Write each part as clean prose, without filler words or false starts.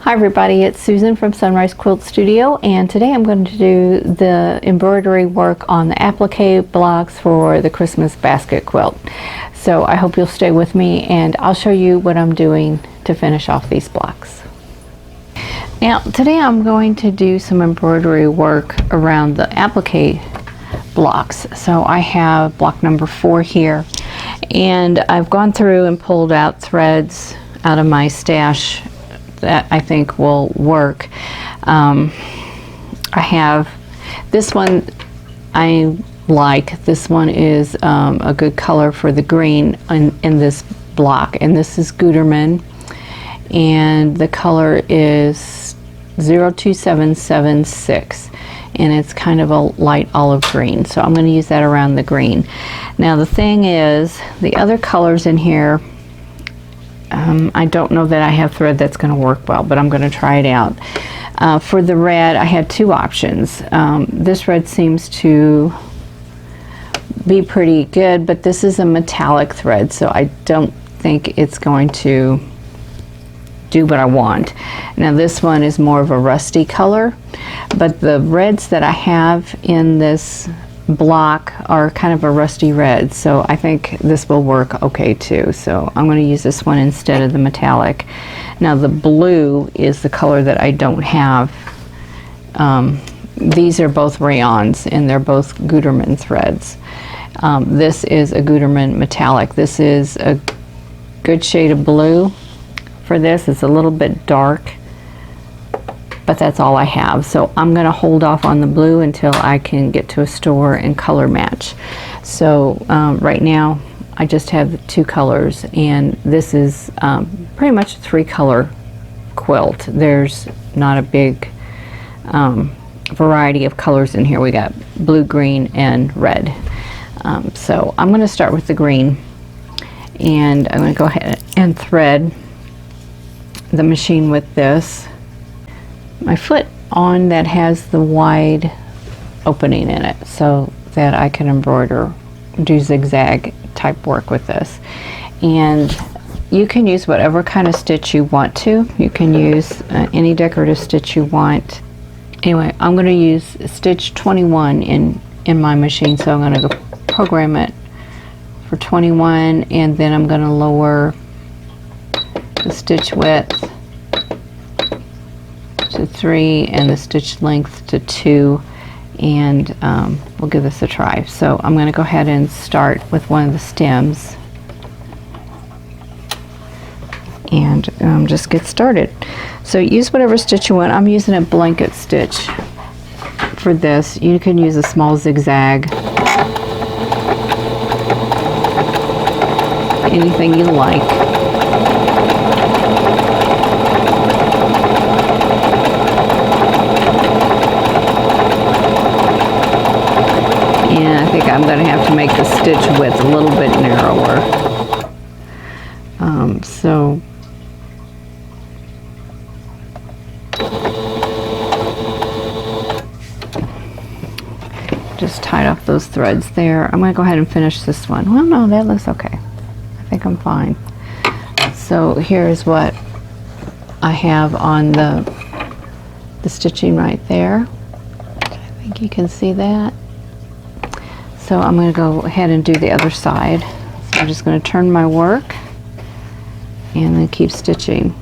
Hi everybody, it's Susan from Sunrise Quilt Studio, and today I'm going to do the embroidery work on the applique blocks for the Christmas Basket Quilt. So I hope you'll stay with me and I'll show you what I'm doing to finish off these blocks. Now today I'm going to do some embroidery work around the applique blocks. So I have block number 4 here, and I've gone through and pulled out threads out of my stash that I think will work. I have this one I like. This one is a good color for the green in this block, and this is Gutermann, and the color is 02776, and it's kind of a light olive green, so I'm going to use that around the green. Now the thing is, the other colors in here, I don't know that I have thread that's going to work well, but I'm going to try it out. For the red, I had 2 options. This red seems to be pretty good, but this is a metallic thread, so I don't think it's going to do what I want. Now this one is more of a rusty color, but the reds that I have in this block are kind of a rusty red, so I think this will work okay too. So I'm going to use this one instead of the metallic. Now the blue is the color that I don't have. These are both rayons and they're both Gutermann threads. This is a Gutermann metallic. This is a good shade of blue for this. It's a little bit dark, but that's all I have. So I'm going to hold off on the blue until I can get to a store and color match. So right now I just have the 2 colors, and this is pretty much a 3-color quilt. There's not a big variety of colors in here. We got blue, green, and red. So I'm going to start with the green, and I'm going to go ahead and thread the machine with this. My foot on that has the wide opening in it so that I can embroider, do zigzag type work with this. And you can use whatever kind of stitch you want to. You can use any decorative stitch you want. Anyway, I'm going to use stitch 21 in my machine, so I'm going to go program it for 21, and then I'm going to lower the stitch width to 3 and the stitch length to 2, and we'll give this a try. So I'm going to go ahead and start with one of the stems and just get started. So use whatever stitch you want. I'm using a blanket stitch for this. You can use a small zigzag, anything you like. And I think I'm going to have to make the stitch width a little bit narrower. So just tied off those threads there. I'm going to go ahead and finish this one. Well, no, that looks okay. I think I'm fine. So here's what I have on the stitching right there. I think you can see that. So I'm going to go ahead and do the other side. So I'm just going to turn my work and then keep stitching.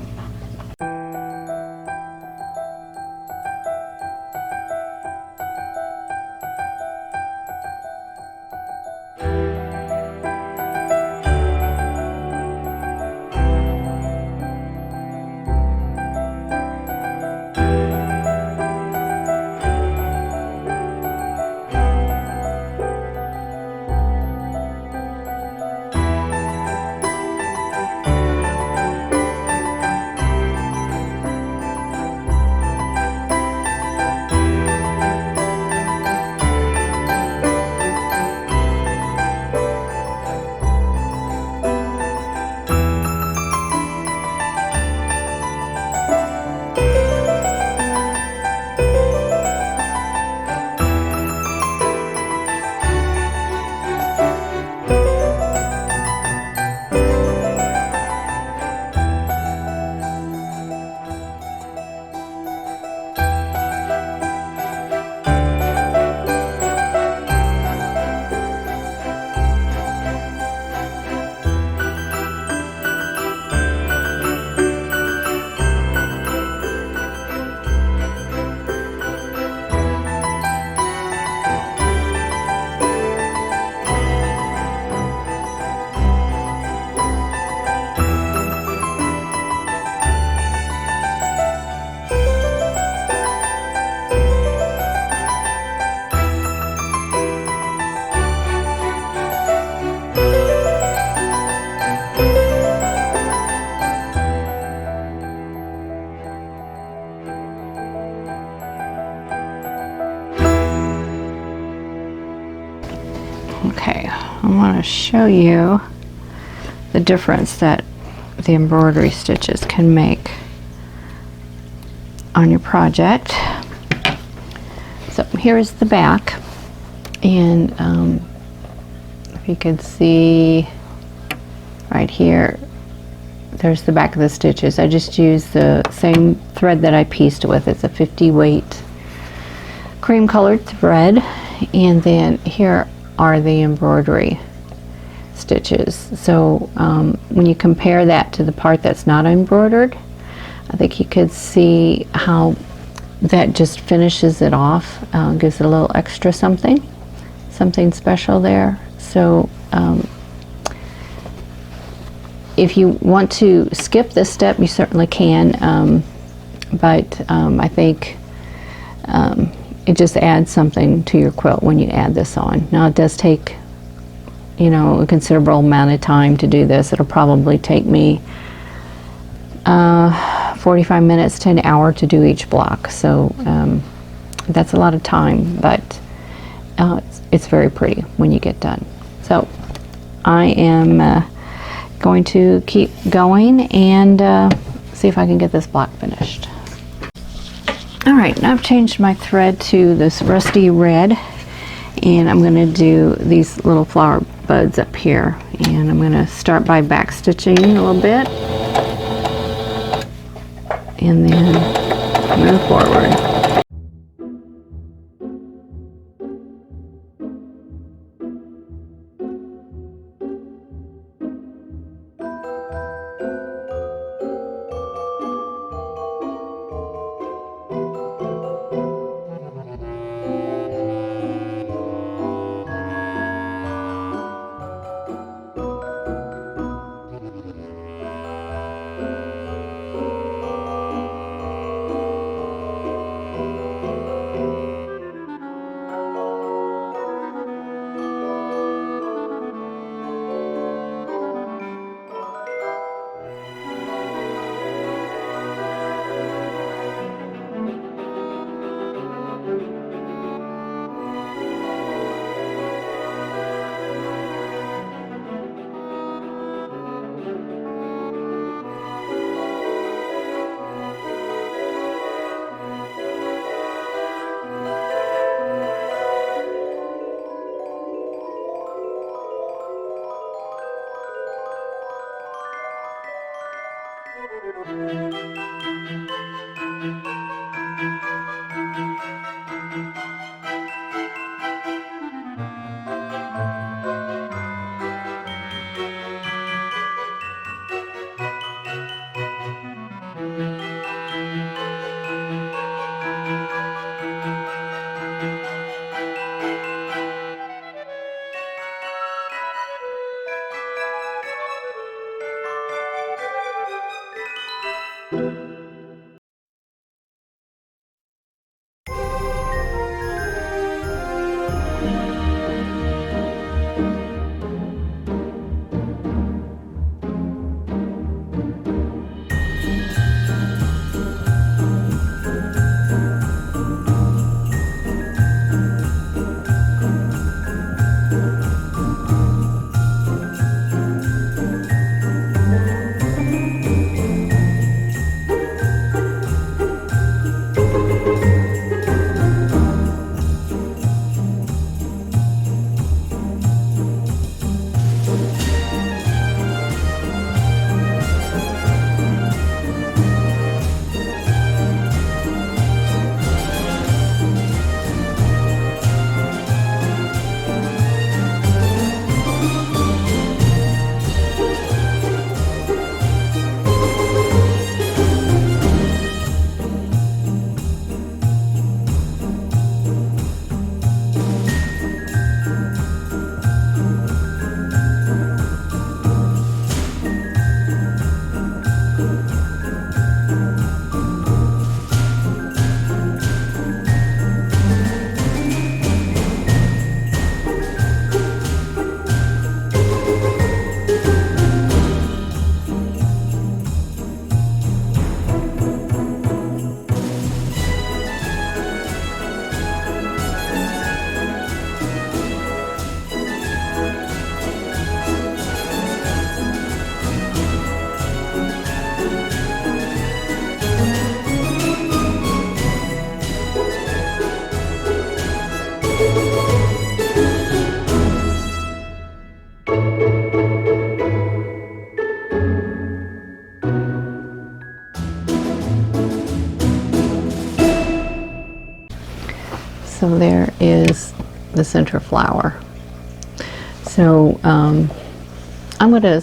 Okay, I want to show you the difference that the embroidery stitches can make on your project. So here's the back, and if you can see right here, there's the back of the stitches. I just used the same thread that I pieced with. It's a 50 weight cream colored thread, and then here are the embroidery stitches. So when you compare that to the part that's not embroidered, I think you could see how that just finishes it off, gives it a little extra something special there. So if you want to skip this step, you certainly can, but I think it just adds something to your quilt when you add this on. Now it does take, you know, a considerable amount of time to do this. It'll probably take me 45 minutes to an hour to do each block, so that's a lot of time, but it's very pretty when you get done. So I am going to keep going and see if I can get this block finished. Alright, now I've changed my thread to this rusty red, and I'm going to do these little flower buds up here, and I'm going to start by back stitching a little bit and then move forward. So there is the center flower. So I'm going to,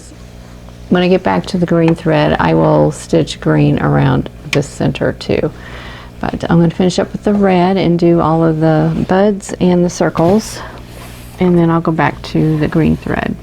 when I get back to the green thread, I will stitch green around this center too. But I'm going to finish up with the red and do all of the buds and the circles, and then I'll go back to the green thread.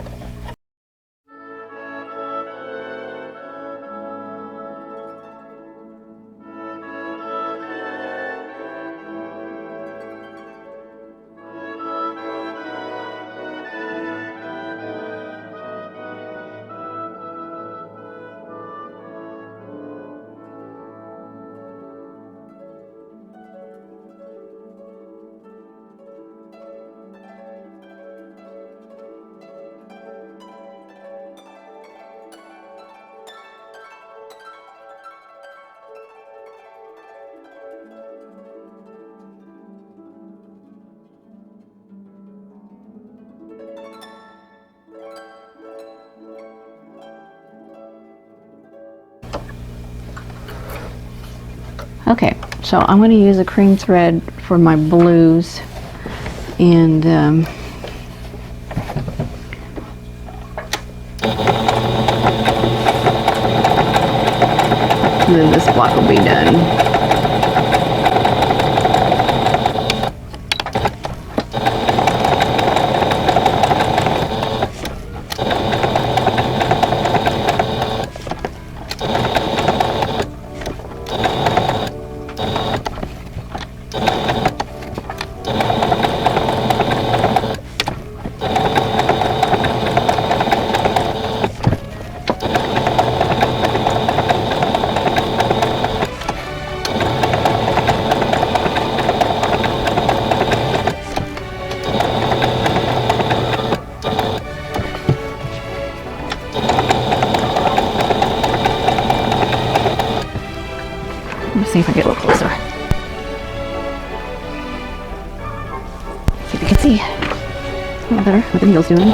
Okay, so I'm going to use a cream thread for my blues, and then this block will be done. See if I get a little closer. See if you can see. It's a little better what the needle's doing.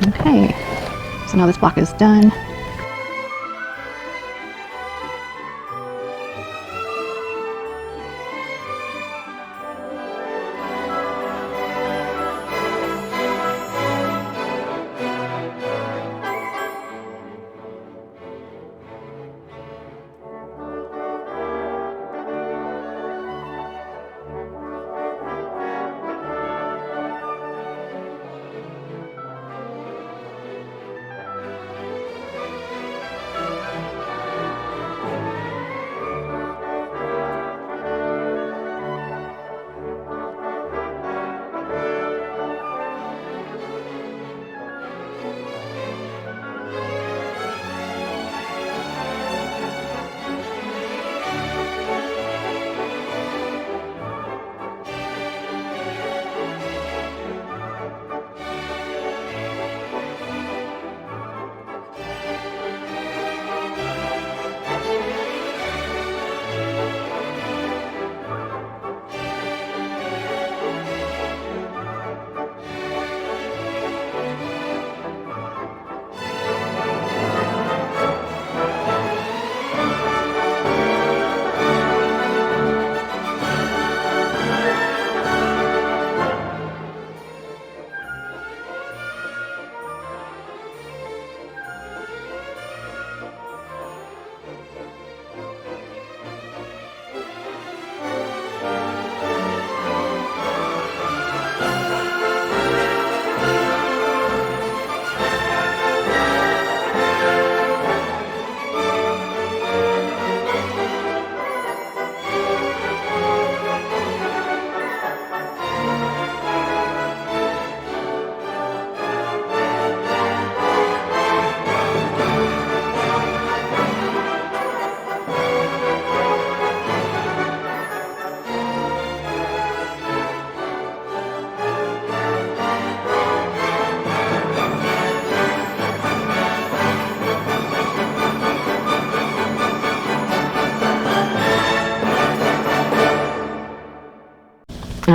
Okay, so now this block is done.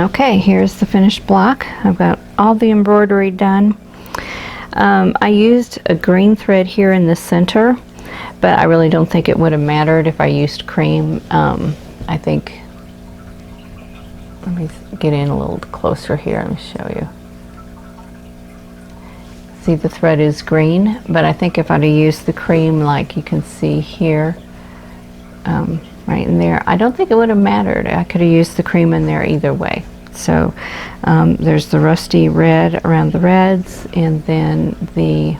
Okay, here's the finished block. I've got all the embroidery done. I used a green thread here in the center, but I really don't think it would have mattered if I used cream. I think, let me get in a little closer here. Let me show you. See, the thread is green, but I think if I'd have used the cream, like you can see here, right in there, I don't think it would have mattered. I could have used the cream in there either way. So there's the rusty red around the reds, and then the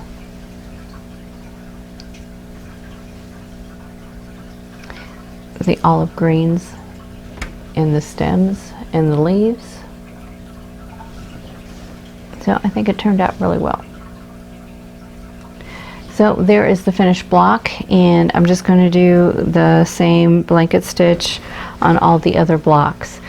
olive greens in the stems and the leaves. So I think it turned out really well. So there is the finished block, and I'm just going to do the same blanket stitch on all the other blocks.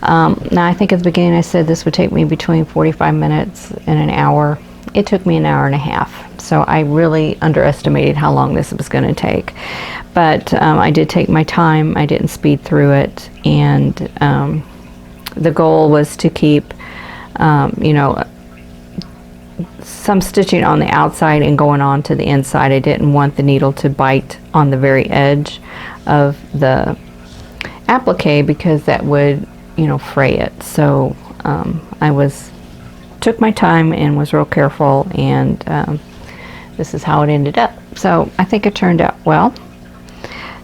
Now I think at the beginning I said this would take me between 45 minutes and an hour. It took me an hour and a half, so I really underestimated how long this was going to take. But I did take my time. I didn't speed through it, and the goal was to keep you know, some stitching on the outside and going on to the inside. I didn't want the needle to bite on the very edge of the applique, because that would, you know, fray it. So I took my time and was real careful, and this is how it ended up. So I think it turned out well.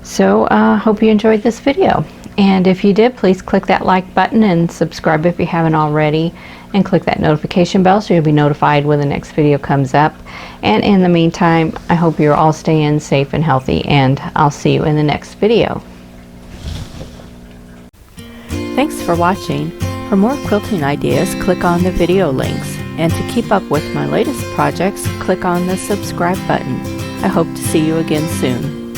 So hope you enjoyed this video, and if you did, please click that like button and subscribe if you haven't already, and click that notification bell so you'll be notified when the next video comes up. And in the meantime, I hope you're all staying safe and healthy, and I'll see you in the next video. Thanks for watching. For more quilting ideas, click on the video links, and to keep up with my latest projects, click on the subscribe button. I hope to see you again soon.